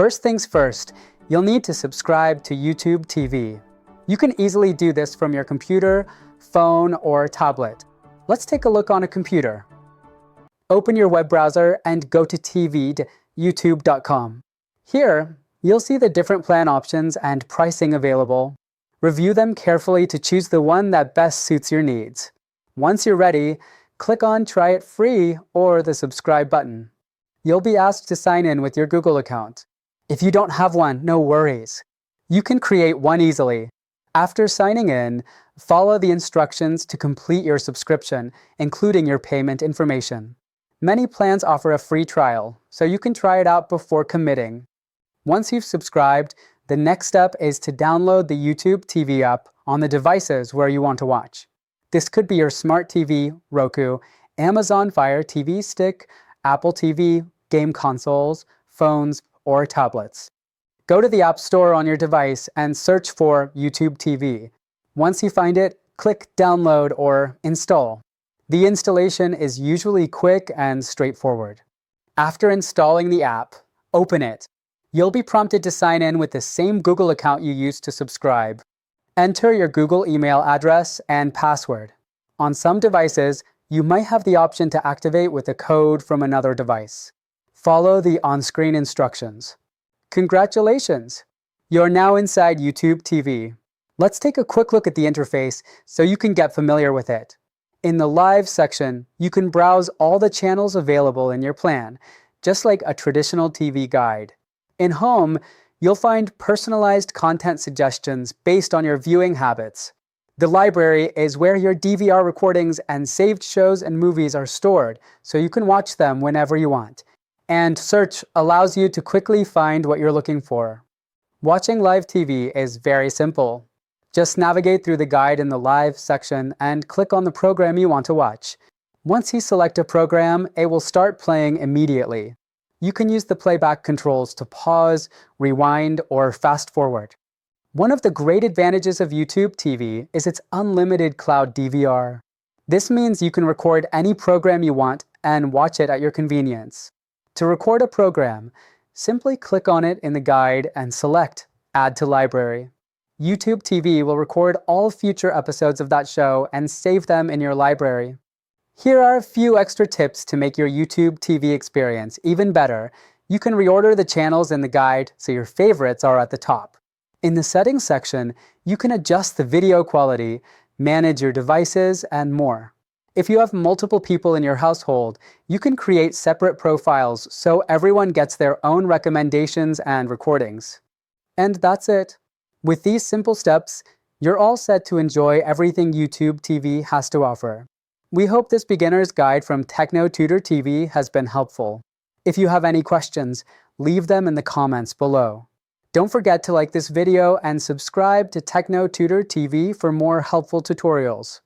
First things first, you'll need to subscribe to YouTube TV. You can easily do this from your computer, phone, or tablet. Let's take a look on a computer. Open your web browser and go to tv.youtube.com. Here, you'll see the different plan options and pricing available. Review them carefully to choose the one that best suits your needs. Once you're ready, click on Try It Free or the subscribe button. You'll be asked to sign in with your Google account. If you don't have one, no worries. You can create one easily. After signing in, follow the instructions to complete your subscription, including your payment information. Many plans offer a free trial, so you can try it out before committing. Once you've subscribed, the next step is to download the YouTube TV app on the devices where you want to watch. This could be your smart TV, Roku, Amazon Fire TV Stick, Apple TV, game consoles, phones, or tablets. Go to the App Store on your device and search for YouTube TV. Once you find it, click Download or Install. The installation is usually quick and straightforward. After installing the app, open it. You'll be prompted to sign in with the same Google account you used to subscribe. Enter your Google email address and password. On some devices, you might have the option to activate with a code from another device. Follow the on-screen instructions. Congratulations! You're now inside YouTube TV. Let's take a quick look at the interface so you can get familiar with it. In the Live section, you can browse all the channels available in your plan, just like a traditional TV guide. In Home, you'll find personalized content suggestions based on your viewing habits. The Library is where your DVR recordings and saved shows and movies are stored, so you can watch them whenever you want. And Search allows you to quickly find what you're looking for. Watching live TV is very simple. Just navigate through the guide in the Live section and click on the program you want to watch. Once you select a program, it will start playing immediately. You can use the playback controls to pause, rewind, or fast forward. One of the great advantages of YouTube TV is its unlimited cloud DVR. This means you can record any program you want and watch it at your convenience. To record a program, simply click on it in the guide and select Add to Library. YouTube TV will record all future episodes of that show and save them in your library. Here are a few extra tips to make your YouTube TV experience even better. You can reorder the channels in the guide so your favorites are at the top. In the Settings section, you can adjust the video quality, manage your devices, and more. If you have multiple people in your household, you can create separate profiles so everyone gets their own recommendations and recordings. And that's it. With these simple steps, you're all set to enjoy everything YouTube TV has to offer. We hope this beginner's guide from Techno Tutor TV has been helpful. If you have any questions, leave them in the comments below. Don't forget to like this video and subscribe to Techno Tutor TV for more helpful tutorials.